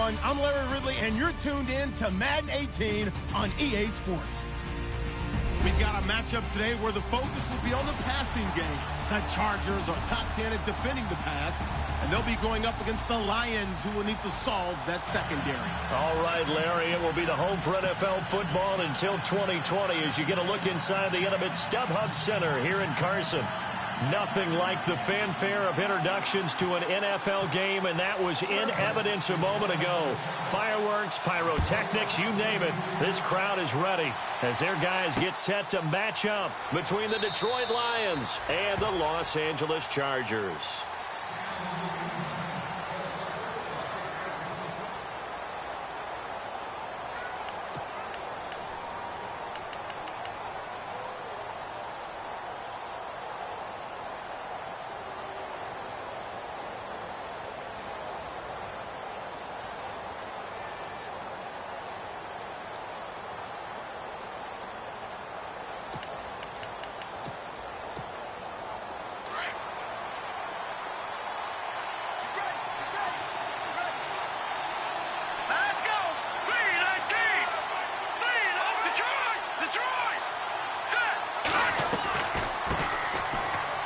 everyone. I'm Larry Ridley, and you're tuned in to Madden 18 on EA Sports. We've got a matchup today where the focus will be on the passing game. The Chargers are top 10 at defending the pass, and they'll be going up against the Lions, who will need to solve that secondary. All right, Larry, it will be the home for NFL football until 2020 as you get a look inside the intimate StubHub Center here in Carson. Nothing like the fanfare of introductions to an NFL game, and that was in evidence a moment ago. Fireworks, pyrotechnics, you name it. This crowd is ready as their guys get set to match up between the Detroit Lions and the Los Angeles Chargers.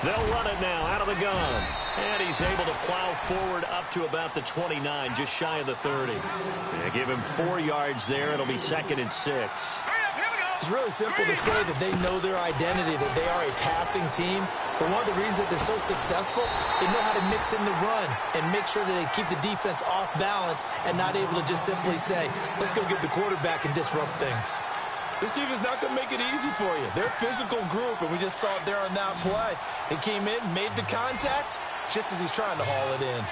They'll run it now out of the gun. And he's able to plow forward up to about the 29, just shy of the 30. They give him 4 yards there. It'll be 2nd and 6. It's really simple to say that they know their identity, that they are a passing team. But one of the reasons that they're so successful, they know how to mix in the run and make sure that they keep the defense off balance and not able to just simply say, let's go get the quarterback and disrupt things. This team is not going to make it easy for you. They're a physical group, and we just saw it there on that play. They came in, made the contact, just as he's trying to haul it in.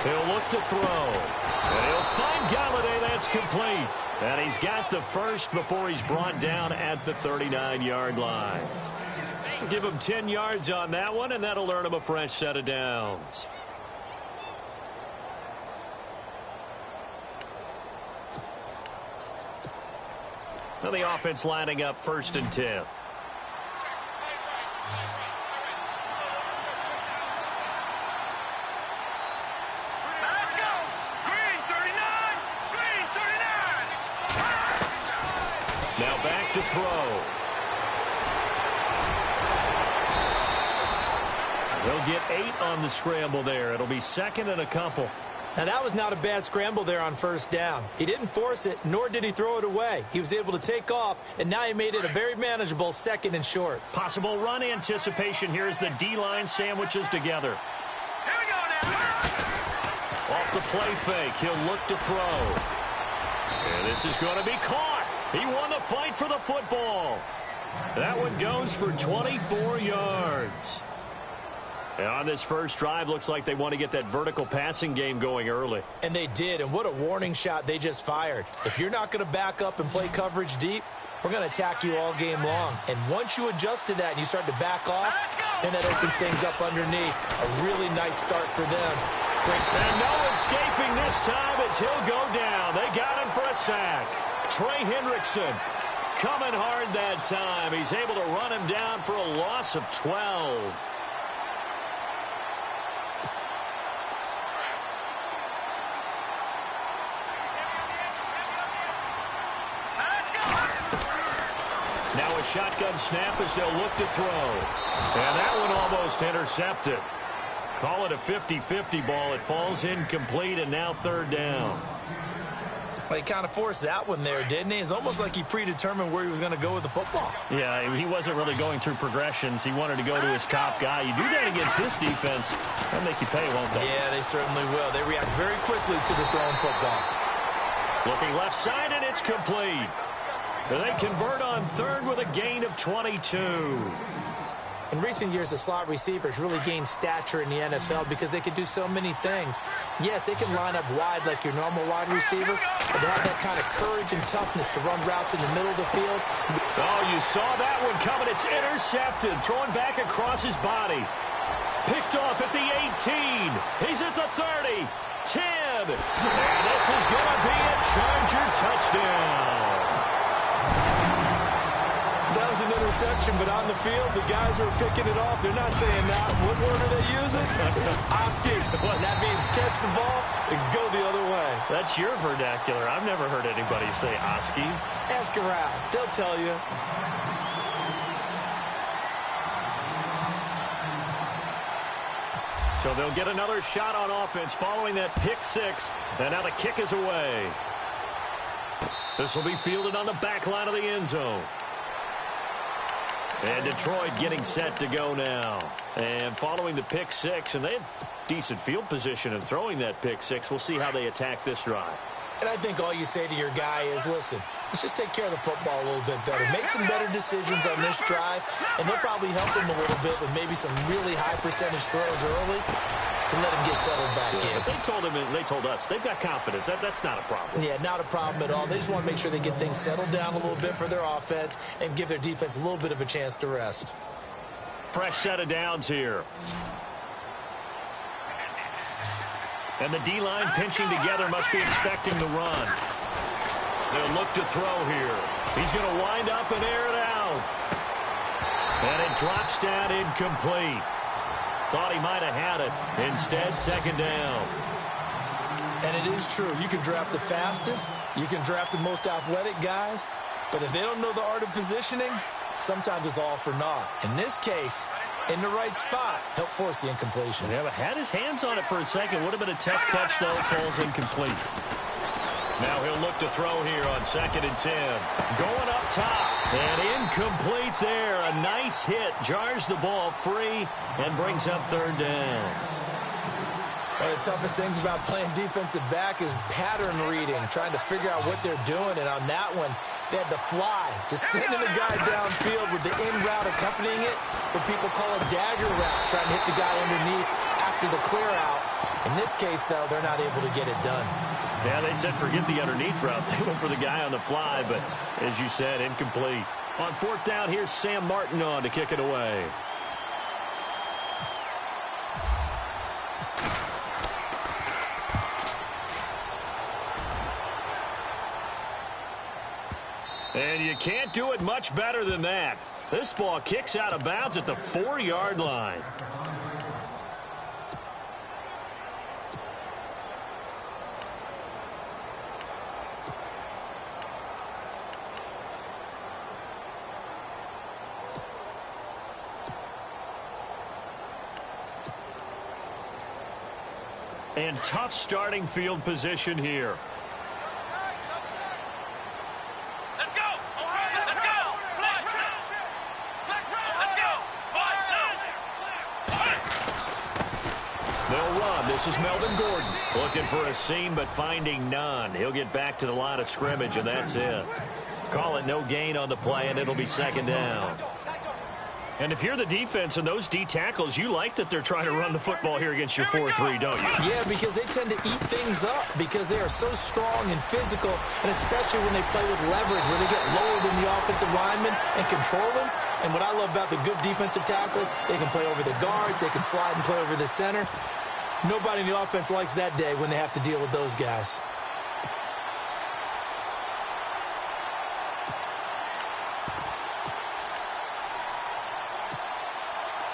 He'll look to throw. And he'll find Galladay. That's complete. And he's got the first before he's brought down at the 39-yard line. Give him 10 yards on that one, and that'll earn him a fresh set of downs. Now the offense lining up 1st and 10. Now back to throw. They'll get 8 on the scramble there. It'll be 2nd and a couple. Now, that was not a bad scramble there on 1st down. He didn't force it, nor did he throw it away. He was able to take off, and now he made it a very manageable 2nd and short. Possible run anticipation here as the D-line sandwiches together. Here we go now. Off the play fake, he'll look to throw. And this is going to be caught. He won the fight for the football. That one goes for 24 yards. And on this first drive, looks like they want to get that vertical passing game going early. And they did, and what a warning shot they just fired. If you're not going to back up and play coverage deep, we're going to attack you all game long. And once you adjust to that and you start to back off, then that opens things up underneath. A really nice start for them. Great. And no escaping this time as he'll go down. They got him for a sack. Trey Hendrickson coming hard that time. He's able to run him down for a loss of 12. Now a shotgun snap as they'll look to throw. And that one almost intercepted. Call it a 50-50 ball. It falls incomplete, and now 3rd down. Well, he kind of forced that one there, didn't he? It's almost like he predetermined where he was going to go with the football. Yeah, he wasn't really going through progressions. He wanted to go to his top guy. You do that against this defense, they'll make you pay, won't they? Yeah, they certainly will. They react very quickly to the thrown football. Looking left side, and it's complete. They convert on 3rd with a gain of 22. In recent years, the slot receivers really gained stature in the NFL because they can do so many things. Yes, they can line up wide like your normal wide receiver, but they have that kind of courage and toughness to run routes in the middle of the field. Oh, you saw that one coming. It's intercepted, thrown back across his body. Picked off at the 18. He's at the 30. 10. And this is going to be a Charger touchdown. an interception, but on the field, the guys who are picking it off, they're not saying that. What word are they using? It's Oski. And that means catch the ball and go the other way. That's your vernacular. I've never heard anybody say Oski. Ask around. They'll tell you. So they'll get another shot on offense following that pick six. And now the kick is away. This will be fielded on the back line of the end zone. And Detroit getting set to go now. And following the pick six, and they had decent field position in throwing that pick six. We'll see how they attack this drive. And I think all you say to your guy is, listen, let's just take care of the football a little bit better. Make some better decisions on this drive, and they'll probably help him a little bit with maybe some really high percentage throws early to let him get settled back in. But they told us they've got confidence. That's not a problem. Yeah, not a problem at all. They just want to make sure they get things settled down a little bit for their offense and give their defense a little bit of a chance to rest. Fresh set of downs here. And the D-line pinching together must be expecting the run. They'll look to throw here. He's going to wind up and air it out. And it drops down incomplete. Thought he might have had it. Instead, second down. And it is true. You can draft the fastest. You can draft the most athletic guys. But if they don't know the art of positioning, sometimes it's all for naught. In this case, in the right spot, help force the incompletion. Yeah, but had his hands on it for a second. Would have been a tough catch, though. Falls incomplete. Now he'll look to throw here on 2nd and 10. Going up top. And incomplete there. A nice hit. Jars the ball free and brings up 3rd down. One of the toughest things about playing defensive back is pattern reading, trying to figure out what they're doing. And on that one, they had the fly, just sending a guy downfield with the in route accompanying it, what people call a dagger route, trying to hit the guy underneath after the clear out. In this case, though, they're not able to get it done. Yeah, they said forget the underneath route. They went for the guy on the fly, but as you said, incomplete. On 4th down, here's Sam Martin on to kick it away. And you can't do it much better than that. This ball kicks out of bounds at the 4-yard line. And tough starting field position here. They'll run. This is Melvin Gordon. Looking for a seam, but finding none. He'll get back to the line of scrimmage, and that's it. Call it no gain on the play, and it'll be 2nd down. And if you're the defense and those D tackles, you like that they're trying to run the football here against your 4-3, don't you? Yeah, because they tend to eat things up because they are so strong and physical, and especially when they play with leverage, where they get lower than the offensive linemen and control them. And what I love about the good defensive tackles, they can play over the guards, they can slide and play over the center. Nobody in the offense likes that day when they have to deal with those guys.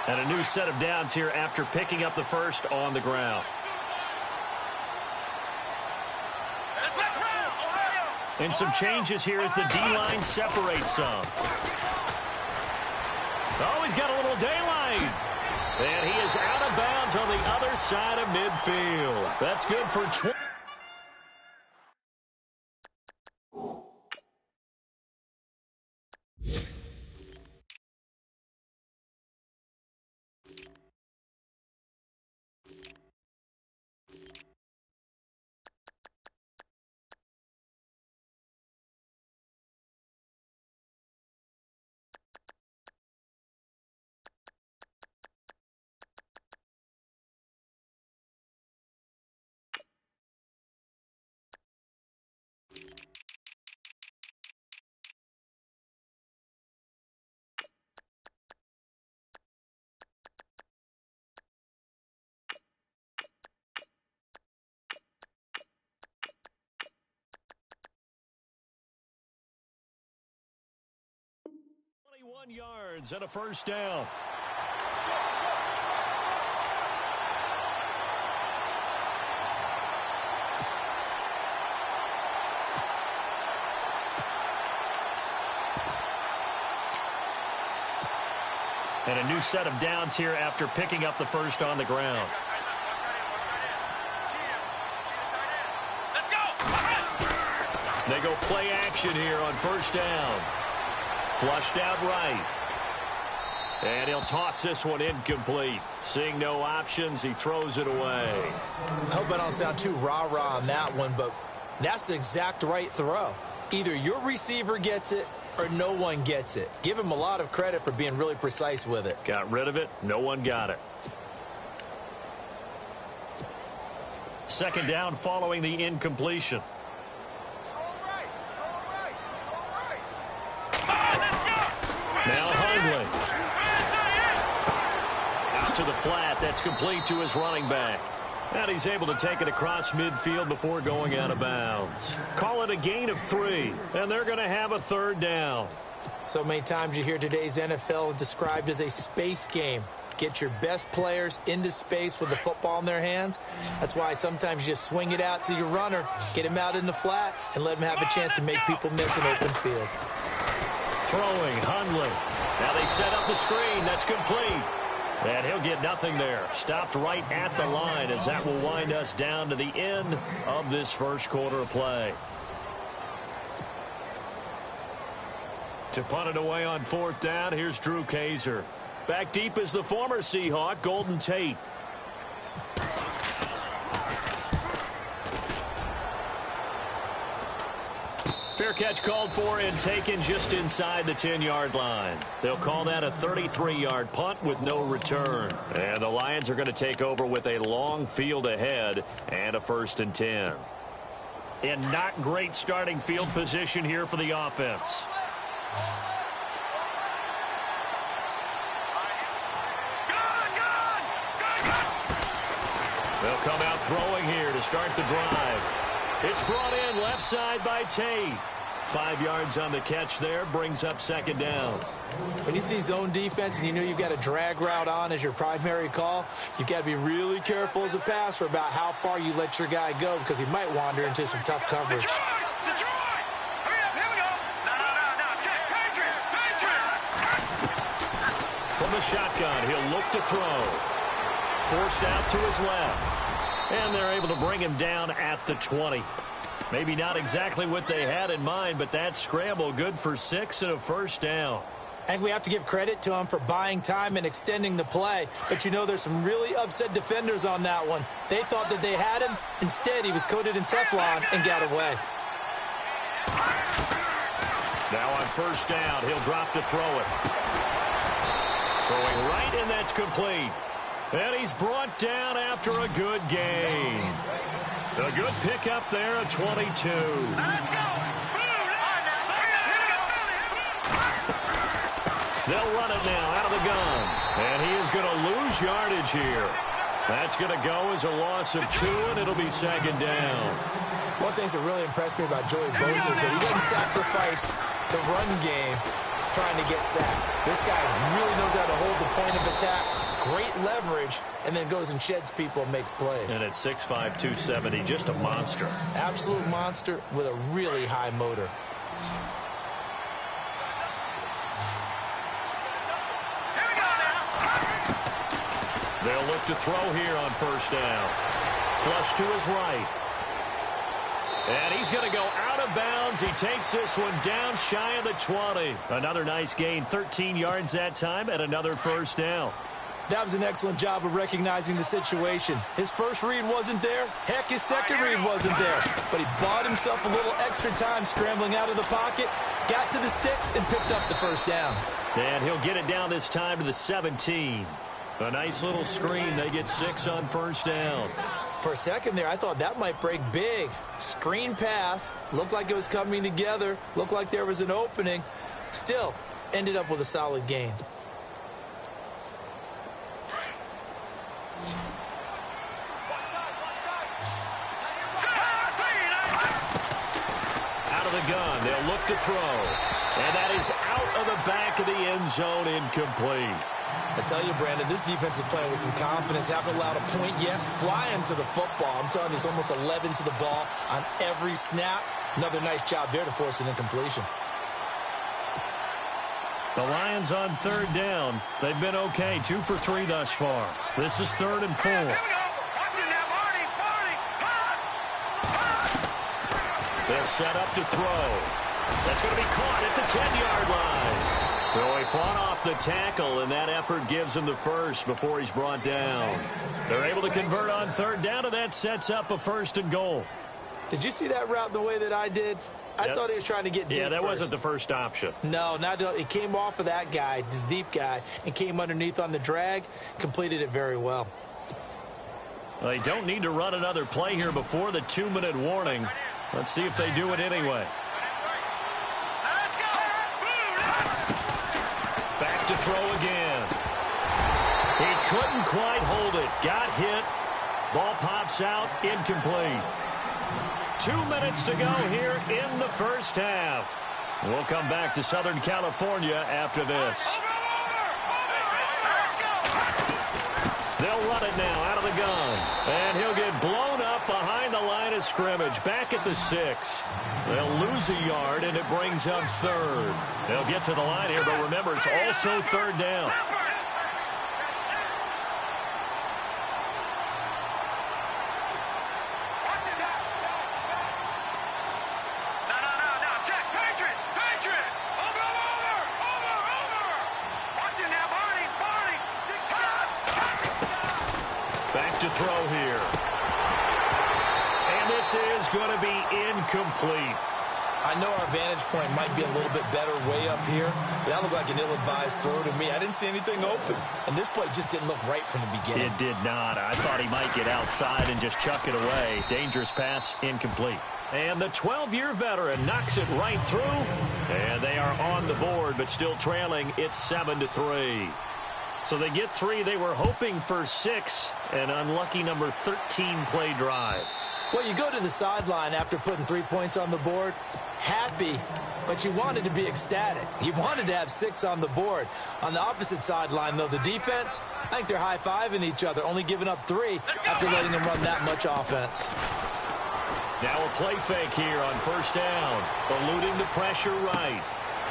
And a new set of downs here after picking up the first on the ground. And some changes here as the D-line separates some. Oh, he's got a little daylight. And he is out of bounds on the other side of midfield. That's good for 20. 21 yards and a first down. And a new set of downs here after picking up the first on the ground. They go play action here on first down. Flushed out right. And he'll toss this one incomplete. Seeing no options, he throws it away. I hope I don't sound too rah-rah on that one, but that's the exact right throw. Either your receiver gets it or no one gets it. Give him a lot of credit for being really precise with it. Got rid of it. No one got it. Second down following the incompletion. Now Hundley. Out to the flat. That's complete to his running back. And he's able to take it across midfield before going out of bounds. Call it a gain of 3, and they're going to have a third down. So many times you hear today's NFL described as a space game. Get your best players into space with the football in their hands. That's why sometimes you just swing it out to your runner, get him out in the flat, and let him have a chance to make people miss an open field. Throwing, Hundley. Now they set up the screen. That's complete. And he'll get nothing there. Stopped right at the line as that will wind us down to the end of this first quarter of play. To punt it away on fourth down, here's Drew Kaiser. Back deep is the former Seahawk, Golden Tate. Fair catch called for and taken just inside the 10-yard line. They'll call that a 33-yard punt with no return. And the Lions are going to take over with a long field ahead and a 1st and 10. And not great starting field position here for the offense. They'll come out throwing here to start the drive. It's brought in left side by Tate. 5 yards on the catch there, brings up second down. When you see zone defense and you know you've got a drag route on as your primary call, you've got to be really careful as a passer about how far you let your guy go because he might wander into some tough coverage. From the shotgun, he'll look to throw. Forced out to his left. And they're able to bring him down at the 20. Maybe not exactly what they had in mind, but that scramble good for 6 and a first down. I think we have to give credit to him for buying time and extending the play. But, you know, there's some really upset defenders on that one. They thought that they had him. Instead, he was coated in Teflon and got away. Now on first down, he'll drop to throw it. Throwing right, and that's complete. And he's brought down after a good gain. A good pickup there at 22. Let's go. They'll run it now out of the gun. And he is going to lose yardage here. That's going to go as a loss of 2, and it'll be second down. One thing that really impressed me about Joey Bosa is that he didn't sacrifice the run game trying to get sacks. This guy really knows how to hold the point of attack, great leverage, and then goes and sheds people and makes plays. And at 6'5", 270, just a monster. Absolute monster with a really high motor. They'll look to throw here on first down. Flush to his right. And he's going to go out of bounds. He takes this one down shy of the 20. Another nice gain, 13 yards that time, and another first down. That was an excellent job of recognizing the situation. His first read wasn't there. Heck, his second read wasn't there. But he bought himself a little extra time scrambling out of the pocket, got to the sticks, and picked up the first down. And he'll get it down this time to the 17. A nice little screen. They get 6 on first down. For a second there, I thought that might break big. Screen pass. Looked like it was coming together. Looked like there was an opening. Still, ended up with a solid gain. Out of the gun. They'll look to throw. And that is out of the back of the end zone, incomplete. I tell you, Brandon, this defense is playing with some confidence. Haven't allowed a point yet. Flying to the football. I'm telling you, it's almost 11 to the ball on every snap. Another nice job there to force an incompletion. The Lions on third down. They've been okay, 2 for 3 thus far. This is 3rd and 4. Here we go. Watch it now, Marty. They'll set up to throw. That's going to be caught at the 10-yard line. So he fought off the tackle, and that effort gives him the first before he's brought down. They're able to convert on third down, and that sets up a 1st and goal. Did you see that route the way that I did? I thought he was trying to get deep. Yeah, that first. wasn't the first option. No, it came off of that guy, the deep guy, and came underneath on the drag, completed it very well. Well, they don't need to run another play here before the 2-minute warning. Let's see if they do it anyway. Let's go. Back to throw again. He couldn't quite hold it. Got hit. Ball pops out. Incomplete. 2 minutes to go here in the first half. We'll come back to Southern California after this. They'll run it now out of the gun. And he'll get blown up behind the line of scrimmage. Back at the 6. They'll lose a yard, and it brings up 3rd. They'll get to the line here, but remember, it's also 3rd down. Back to throw here. And this is going to be incomplete. I know our vantage point might be a little bit better way up here, but that looked like an ill-advised throw to me. I didn't see anything open, and this play just didn't look right from the beginning. It did not. I thought he might get outside and just chuck it away. Dangerous pass, incomplete. And the 12-year veteran knocks it right through, and they are on the board, but still trailing. It's 7-3. So they get 3. They were hoping for 6, an unlucky number 13 play drive. Well, you go to the sideline after putting 3 points on the board, happy, but you wanted to be ecstatic. You wanted to have 6 on the board. On the opposite sideline, though, the defense, I think they're high-fiving each other, only giving up 3 after letting them run that much offense. Now a play fake here on first down, eluding the pressure right.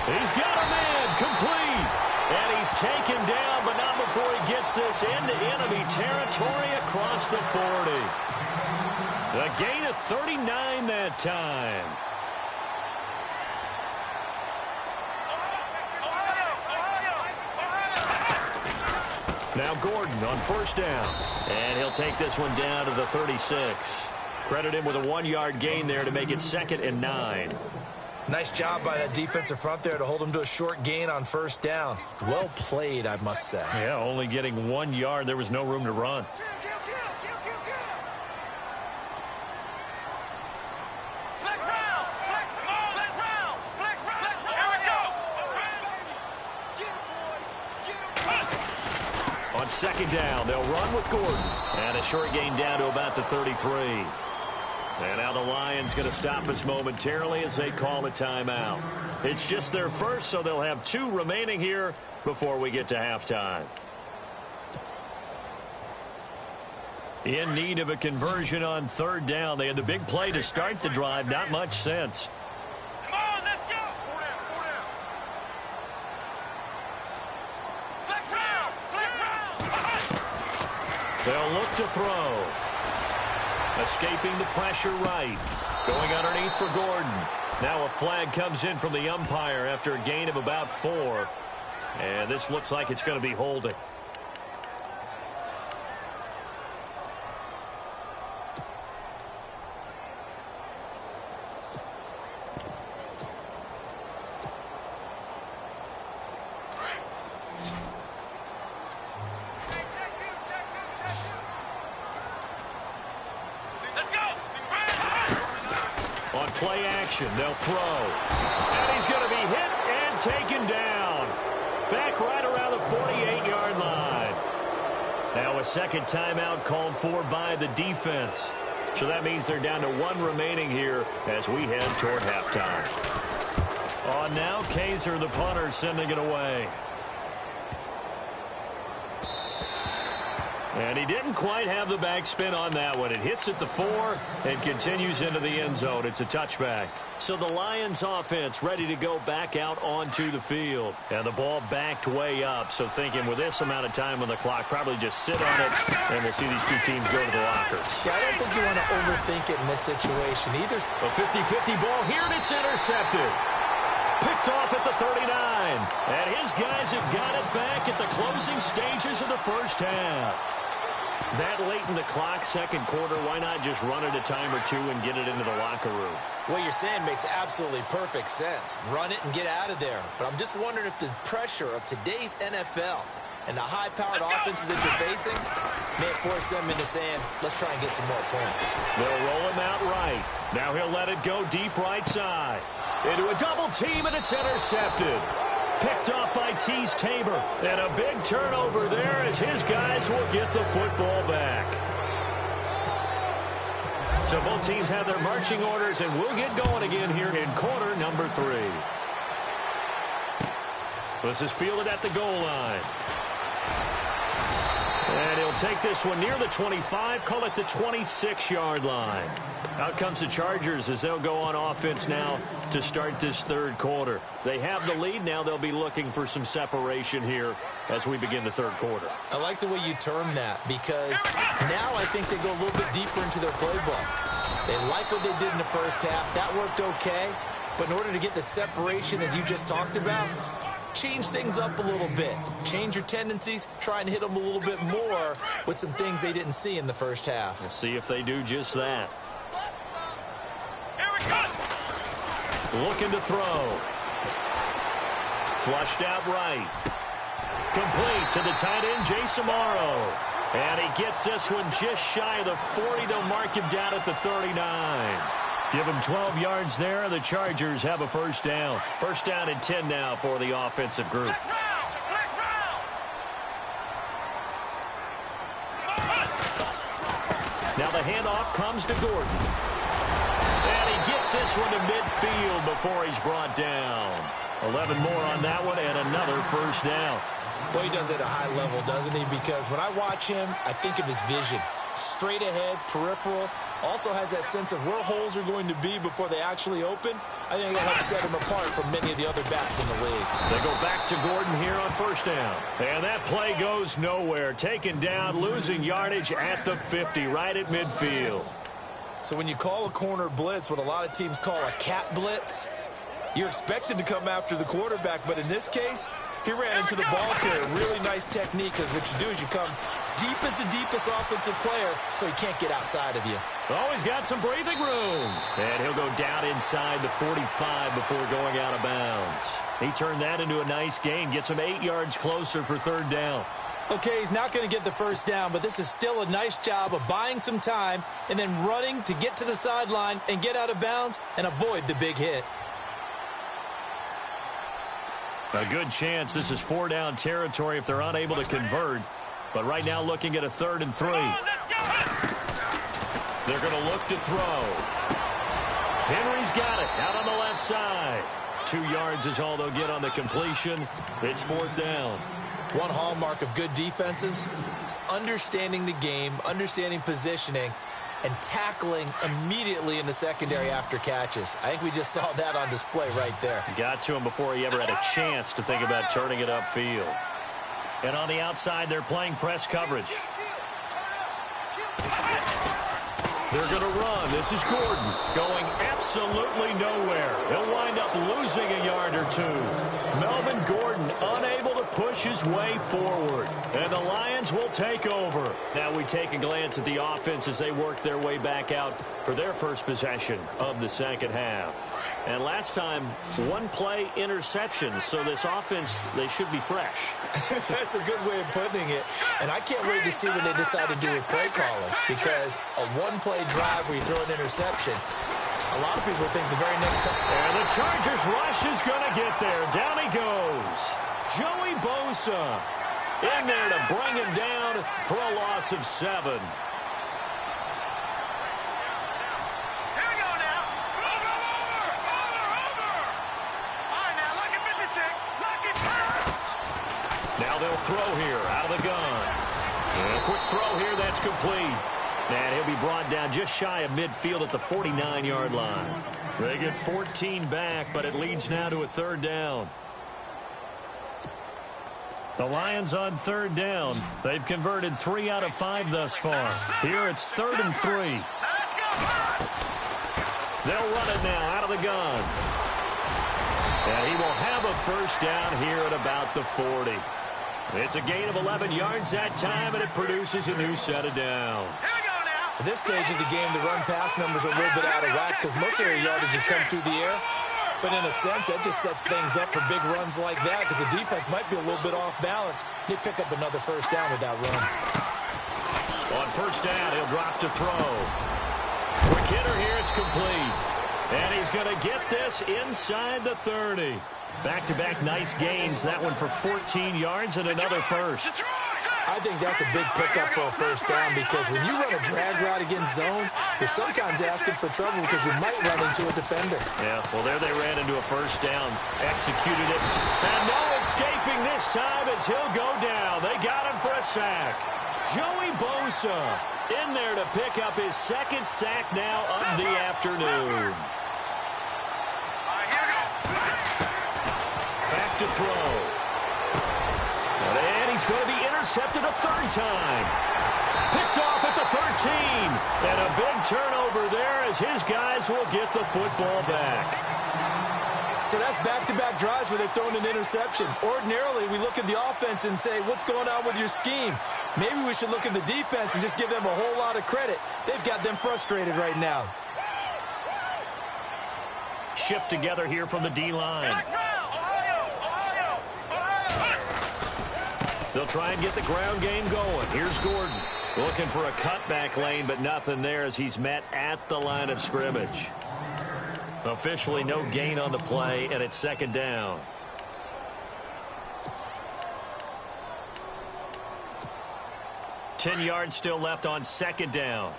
He's got a man, complete. And he's taken down, but not before he gets this into enemy territory across the 40. A gain of 39 that time. Now Gordon on first down. And he'll take this one down to the 36. Credit him with a 1-yard gain there to make it 2nd and 9. Nice job by that defensive front there to hold him to a short gain on first down. Well played, I must say. Yeah, only getting 1 yard. There was no room to run. On 2nd down, they'll run with Gordon. And a short gain down to about the 33. And now the Lions going to stop us momentarily as they call a timeout. It's just their first, so they'll have 2 remaining here before we get to halftime. In need of a conversion on 3rd down. They had the big play to start the drive. Not much sense. Come on, let's go. They'll look to throw. Escaping the pressure right. Going underneath for Gordon. Now a flag comes in from the umpire after a gain of about 4. And this looks like it's going to be holding. On play action, they'll throw. And he's going to be hit and taken down. Back right around the 48-yard line. Now a second timeout called for by the defense. So that means they're down to 1 remaining here as we head toward halftime. On now, Kaiser, the punter, sending it away. And he didn't quite have the backspin on that one. It hits at the 4 and continues into the end zone. It's a touchback. So the Lions offense ready to go back out onto the field. And the ball backed way up. So thinking with this amount of time on the clock, probably just sit on it, and we'll see these two teams go to the lockers. Yeah, I don't think you want to overthink it in this situation either. A 50-50 ball here, and it's intercepted. Picked off at the 39. And his guys have got it back at the closing stages of the first half. That late in the clock, second quarter, why not just run it a time or two and get it into the locker room? What you're saying makes absolutely perfect sense. Run it and get out of there. But I'm just wondering if the pressure of today's NFL and the high-powered offenses that you're facing may force them into saying, let's try and get some more points. They'll roll him out right. Now he'll let it go deep right side. Into a double team, and it's intercepted. Picked off by Tease Tabor. And a big turnover there as his guys will get the football back. So both teams have their marching orders, and we'll get going again here in quarter number 3. This is fielded at the goal line. And he'll take this one near the 25, call it the 26-yard line. Out comes the Chargers as they'll go on offense now to start this third quarter. They have the lead. Now they'll be looking for some separation here as we begin the third quarter. I like the way you term that because now I think they go a little bit deeper into their playbook. They like what they did in the first half. That worked okay. But in order to get the separation that you just talked about, change things up a little bit. Change your tendencies. Try and hit them a little bit more with some things they didn't see in the first half. We'll see if they do just that. Looking to throw. Flushed out right. Complete to the tight end, Jason Morrow. And he gets this one just shy of the 40. They'll mark him down at the 39. Give him 12 yards there, and the Chargers have a first down. First down and 10 now for the offensive group. Now the handoff comes to Gordon. And he gets this one to midfield before he's brought down. 11 more on that one and another first down. Well, he does it at a high level, doesn't he? Because when I watch him, I think of his vision. Straight ahead, peripheral. Also has that sense of where holes are going to be before they actually open. I think that helps set him apart from many of the other backs in the league. They go back to Gordon here on first down. And that play goes nowhere. Taken down, losing yardage at the 50, right at midfield. So when you call a corner blitz, what a lot of teams call a cat blitz, you're expected to come after the quarterback. But in this case, he ran into the ball carrier. Really nice technique, because what you do is you come deep as the deepest offensive player so he can't get outside of you. Oh, he's got some breathing room. And he'll go down inside the 45 before going out of bounds. He turned that into a nice gain. Gets him 8 yards closer for third down. Okay, he's not going to get the first down, but this is still a nice job of buying some time and then running to get to the sideline and get out of bounds and avoid the big hit. A good chance this is 4-down territory if they're unable to convert. But right now looking at a 3rd and 3. They're going to look to throw. Henry's got it out on the left side. 2 yards is all they'll get on the completion. It's 4th down. One hallmark of good defenses is understanding the game, understanding positioning, and tackling immediately in the secondary after catches. I think we just saw that on display right there. Got to him before he ever had a chance to think about turning it upfield. And on the outside, they're playing press coverage. They're going to run. This is Gordon going absolutely nowhere. He'll wind up losing a yard or 2. Melvin Gordon unable to push his way forward. And the Lions will take over. Now we take a glance at the offense as they work their way back out for their first possession of the second half. And last time, 1-play interception. So this offense, they should be fresh. That's a good way of putting it. And I can't wait to see what they decide to do with play calling. Because a 1-play drive where you throw an interception, a lot of people think the very next time. And the Chargers rush is going to get there. Down he goes. Joey Bosa in there to bring him down for a loss of 7. Now they'll throw here out of the gun. And a quick throw here, that's complete. And he'll be brought down just shy of midfield at the 49-yard line. They get 14 back, but it leads now to a third down. The Lions on third down. They've converted 3 out of 5 thus far. Here it's 3rd and 3. They'll run it now out of the gun. And he will have a first down here at about the 40. It's a gain of 11 yards that time, and it produces a new set of downs. At this stage of the game, the run-pass numbers are a little bit out of whack because most of their yardage has come through the air. But in a sense, that just sets things up for big runs like that because the defense might be a little bit off balance. They pick up another first down with that run. On first down, he'll drop to throw. Quick hitter here, it's complete. And he's going to get this inside the 30. Back-to-back nice gains. That one for 14 yards and another first. I think that's a big pickup for a first down because when you run a drag route against zone, you're sometimes asking for trouble because you might run into a defender. Yeah, well, there they ran into a first down, executed it, and no escaping this time as he'll go down. They got him for a sack. Joey Bosa in there to pick up his second sack now of the afternoon. Back to throw. And he's going to be intercepted a third time. Picked off at the 13. And a big turnover there as his guys will get the football back. So that's back-to-back drives where they've thrown an interception. Ordinarily, we look at the offense and say, what's going on with your scheme? Maybe we should look at the defense and just give them a whole lot of credit. They've got them frustrated right now. Shift together here from the D-line. They'll try and get the ground game going. Here's Gordon looking for a cutback lane, but nothing there as he's met at the line of scrimmage. Officially no gain on the play, and it's second down. Ten yards still left on second down.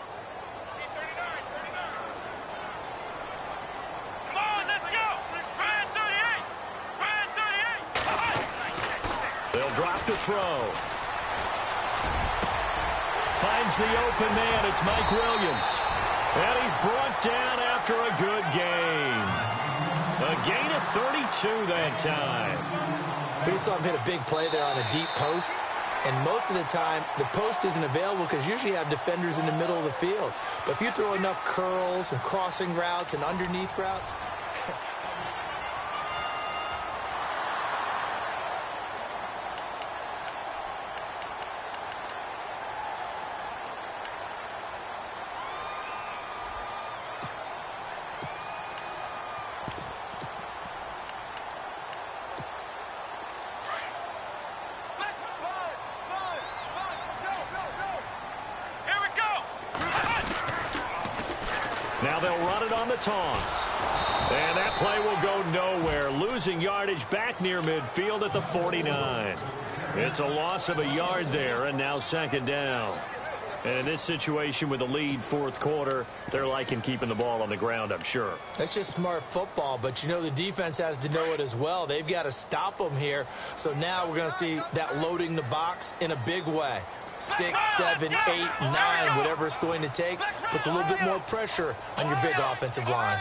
They'll drop to throw. Finds the open man. It's Mike Williams. And he's brought down after a good game. A gain of 32 that time. We saw him hit a big play there on a deep post. And most of the time, the post isn't available because usually you have defenders in the middle of the field. But if you throw enough curls and crossing routes and underneath routes, now they'll run it on the toss. And that play will go nowhere. Losing yardage back near midfield at the 49. It's a loss of a yard there, and now second down. And in this situation with the lead fourth quarter, they're liking keeping the ball on the ground, I'm sure. That's just smart football, but you know the defense has to know it as well. They've got to stop them here. So now we're going to see that loading the box in a big way. 6, 7, 8, 9, whatever it's going to take, puts a little bit more pressure on your big offensive line.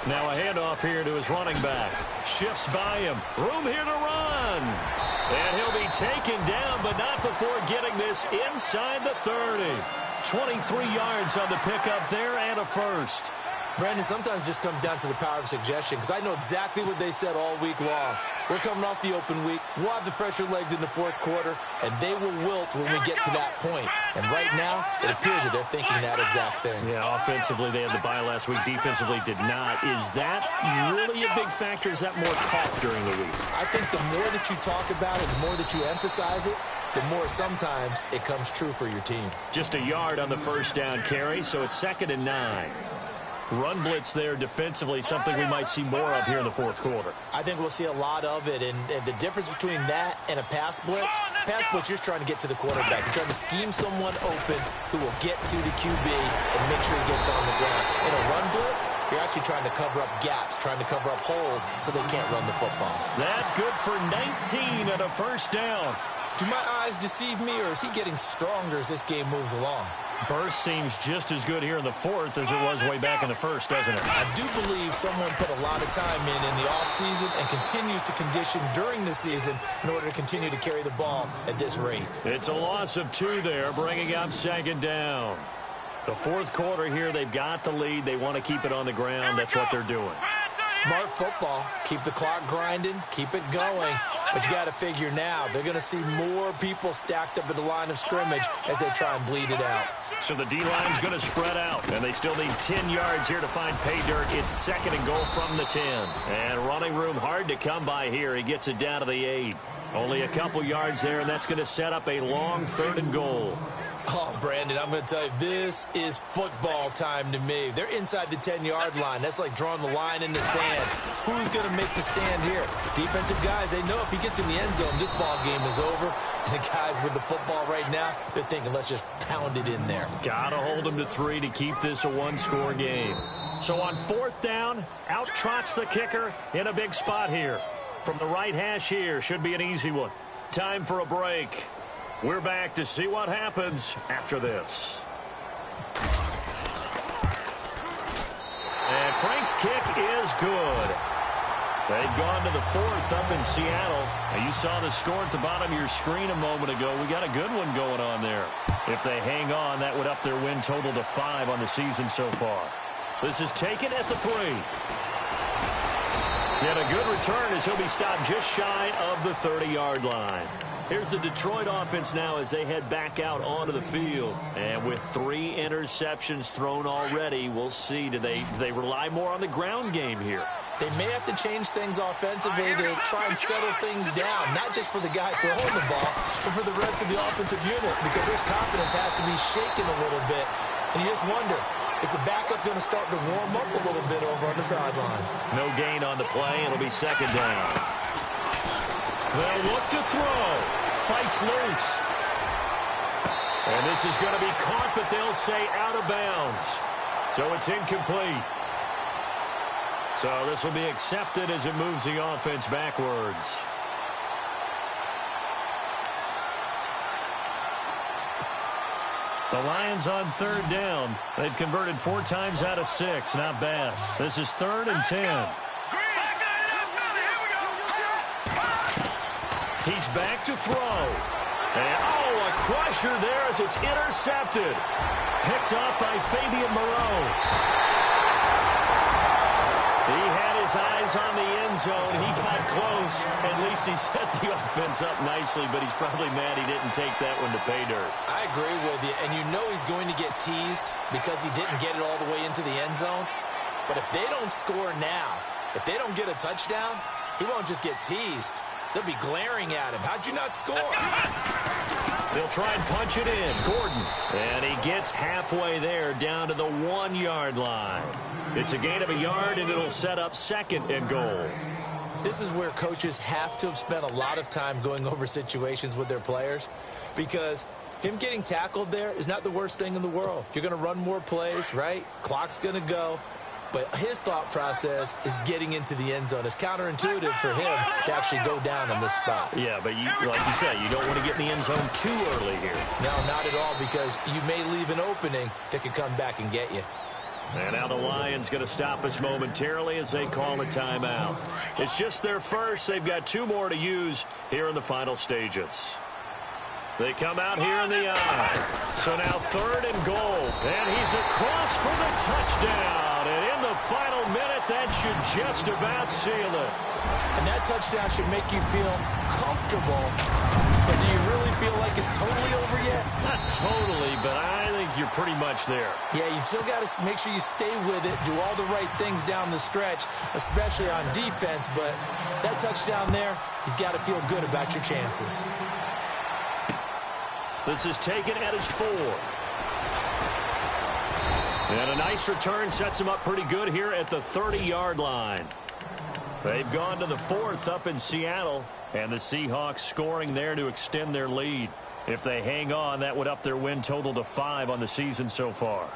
Now a handoff here to his running back. Shifts by him. Room here to run. And he'll be taken down, but not before getting this inside the 30. 23 yards on the pickup there and a first. Brandon, sometimes it just comes down to the power of suggestion because I know exactly what they said all week long. We're coming off the open week. We'll have the fresher legs in the fourth quarter, and they will wilt when we get to that point. And right now, it appears that they're thinking that exact thing. Yeah, offensively, they had the bye last week. Defensively, did not. Is that really a big factor? Is that more talk during the week? I think the more that you talk about it, the more that you emphasize it, the more sometimes it comes true for your team. Just a yard on the first down carry, so it's 2nd and 9. Run blitz there defensively, something we might see more of here in the fourth quarter. I think we'll see a lot of it, and the difference between that and a pass blitz, you're just trying to get to the quarterback. You're trying to scheme someone open who will get to the QB and make sure he gets on the ground. In a run blitz, you're actually trying to cover up gaps, trying to cover up holes so they can't run the football. That good for 19 and a first down. Do my eyes deceive me, or is he getting stronger as this game moves along? Burst seems just as good here in the fourth as it was way back in the first, doesn't it? I do believe someone put a lot of time in the offseason and continues to condition during the season in order to continue to carry the ball at this rate. It's a loss of 2 there, bringing up second down. The fourth quarter here, they've got the lead. They want to keep it on the ground. That's what they're doing. Smart football. Keep the clock grinding. Keep it going. But you got to figure now, they're going to see more people stacked up at the line of scrimmage as they try and bleed it out. So the D-line's going to spread out, and they still need 10 yards here to find pay dirt. It's second and goal from the 10. And running room hard to come by here. He gets it down to the 8. Only a couple yards there, and that's going to set up a long third and goal. Oh, Brandon, I'm going to tell you, this is football time to me. They're inside the 10-yard line. That's like drawing the line in the sand. Who's going to make the stand here? Defensive guys, they know if he gets in the end zone, this ball game is over. And the guys with the football right now, they're thinking, let's just pound it in there. Got to hold them to 3 to keep this a one-score game. So on fourth down, out trots the kicker in a big spot here. From the right hash here, should be an easy one. Time for a break. We're back to see what happens after this. And Frank's kick is good. They've gone to the fourth up in Seattle. And you saw the score at the bottom of your screen a moment ago. We got a good one going on there. If they hang on, that would up their win total to 5 on the season so far. This is taken at the 3. And a good return as he'll be stopped just shy of the 30-yard line. Here's the Detroit offense now as they head back out onto the field. And with 3 interceptions thrown already, we'll see. Do they rely more on the ground game here? They may have to change things offensively to try and settle things down, not just for the guy throwing the ball, but for the rest of the offensive unit, because their confidence has to be shaken a little bit. And you just wonder, is the backup going to start to warm up a little bit over on the sideline? No gain on the play. It'll be second down. They'll look to throw. Fights loose. And this is going to be caught, but they'll say out of bounds. So it's incomplete. So this will be accepted as it moves the offense backwards. The Lions on third down. They've converted 4 times out of 6. Not bad. This is 3rd and 10. He's back to throw. And, a crusher there as it's intercepted. Picked off by Fabian Moreau. He had his eyes on the end zone. He got close. At least he set the offense up nicely, but he's probably mad he didn't take that one to pay dirt. I agree with you, and you know he's going to get teased because he didn't get it all the way into the end zone. But if they don't score now, if they don't get a touchdown, he won't just get teased. They'll be glaring at him. How'd you not score? They'll try and punch it in. Gordon. And he gets halfway there down to the 1-yard line. It's a gain of a yard, and it'll set up 2nd and goal. This is where coaches have to have spent a lot of time going over situations with their players, because him getting tackled there is not the worst thing in the world. You're going to run more plays, right? Clock's going to go. But his thought process is getting into the end zone. It's counterintuitive for him to actually go down in this spot. Yeah, but like you said, you don't want to get in the end zone too early here. No, not at all, because you may leave an opening that could come back and get you. And now the Lions going to stop us momentarily as they call a timeout. It's just their first. They've got 2 more to use here in the final stages. They come out here in the eye. So now 3rd and goal. And he's across for the touchdown. And in the final minute, that should just about seal it. And that touchdown should make you feel comfortable. But do you really feel like it's totally over yet? Not totally, but I think you're pretty much there. Yeah, you still got to make sure you stay with it, do all the right things down the stretch, especially on defense. But that touchdown there, you've got to feel good about your chances. This is taken at his 4. And a nice return sets them up pretty good here at the 30-yard line. They've gone to the 4th up in Seattle, and the Seahawks scoring there to extend their lead. If they hang on, that would up their win total to 5 on the season so far.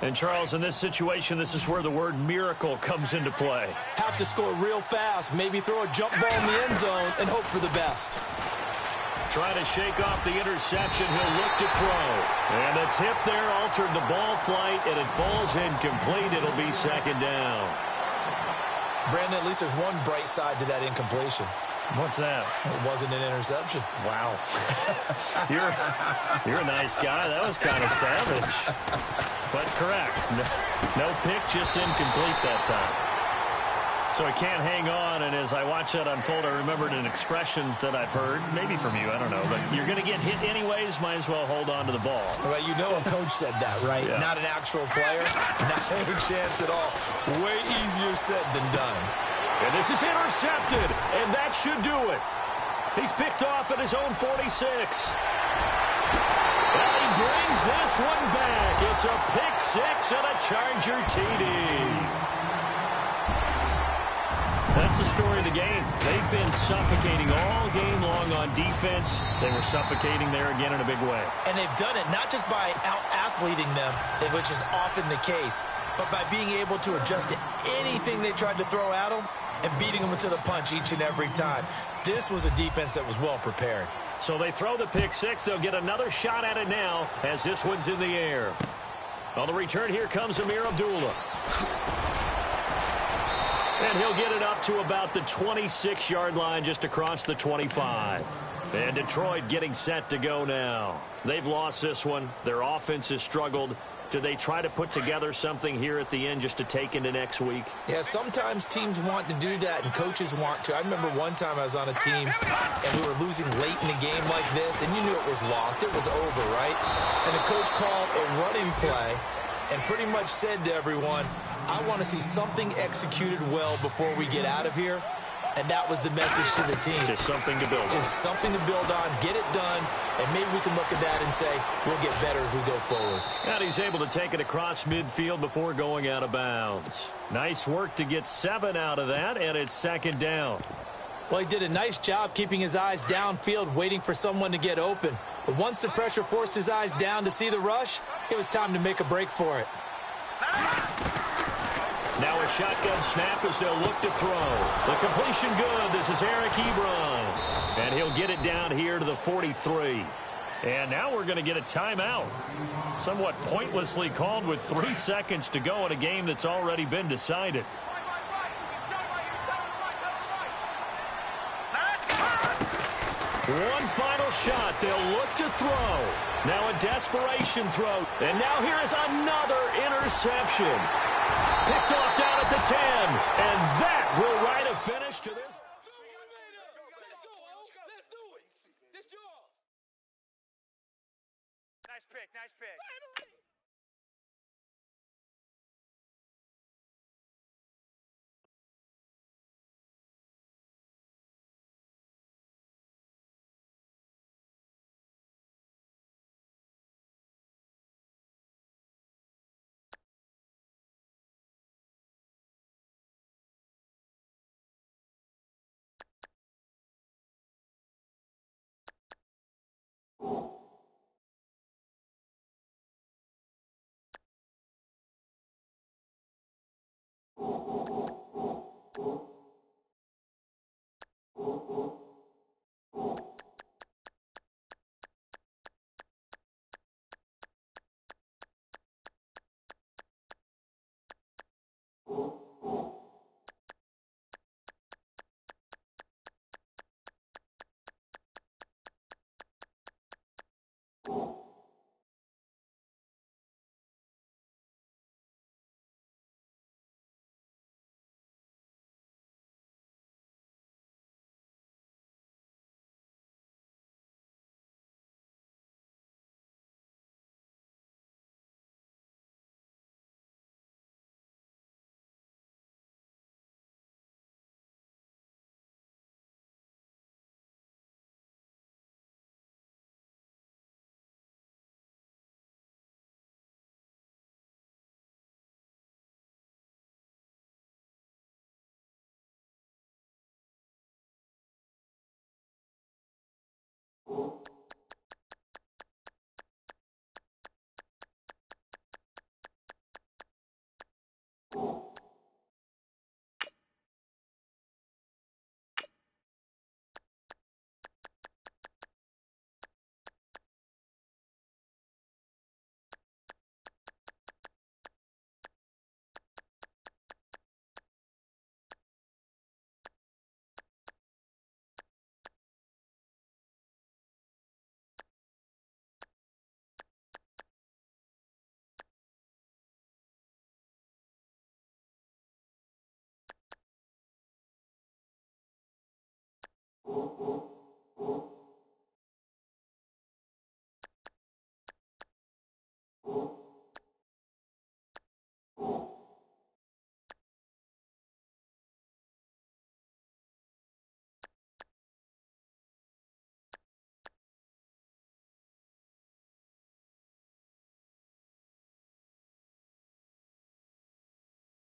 And, Charles, in this situation, this is where the word miracle comes into play. Have to score real fast, maybe throw a jump ball in the end zone and hope for the best. Trying to shake off the interception. He'll look to throw. And the tip there altered the ball flight, and it falls incomplete. It'll be 2nd down. Brandon, at least there's one bright side to that incompletion. What's that? It wasn't an interception. Wow. You're a nice guy. That was kind of savage. But correct. No pick, just incomplete that time. So he can't hang on, and as I watch that unfold, I remembered an expression that I've heard, maybe from you, I don't know, but you're going to get hit anyways, might as well hold on to the ball. Well, you know a coach said that, right? Yeah. Not an actual player. Not a chance at all. Way easier said than done. And this is intercepted, and that should do it. He's picked off at his own 46. And he brings this one back. It's a pick 6 and a Charger TD. That's the story of the game. They've been suffocating all game long on defense. They were suffocating there again in a big way. And they've done it not just by out-athleting them, which is often the case, but by being able to adjust to anything they tried to throw at them and beating them to the punch each and every time. This was a defense that was well prepared. So they throw the pick 6. They'll get another shot at it now as this one's in the air. On the return, here comes Amir Abdullah. And he'll get it up to about the 26-yard line, just across the 25. And Detroit getting set to go now. They've lost this one. Their offense has struggled. Do they try to put together something here at the end just to take into next week? Yeah, sometimes teams want to do that and coaches want to. I remember one time I was on a team and we were losing late in the game like this, and you knew it was lost. It was over, right? And the coach called a running play and pretty much said to everyone, I want to see something executed well before we get out of here. And that was the message to the team. Just something to build on. Just something to build on, get it done, and maybe we can look at that and say, we'll get better as we go forward. And he's able to take it across midfield before going out of bounds. Nice work to get 7 out of that, and it's 2nd down. Well, he did a nice job keeping his eyes downfield, waiting for someone to get open. But once the pressure forced his eyes down to see the rush, it was time to make a break for it. Now a shotgun snap as they'll look to throw. The completion good. This is Eric Ebron. And he'll get it down here to the 43. And now we're going to get a timeout. Somewhat pointlessly called with 3 seconds to go in a game that's already been decided. One final shot. They'll look to throw. Now a desperation throw. And now here is another interception. Picked off down at the 10. And that will write a finish to this. Nice pick, nice pick. Ball.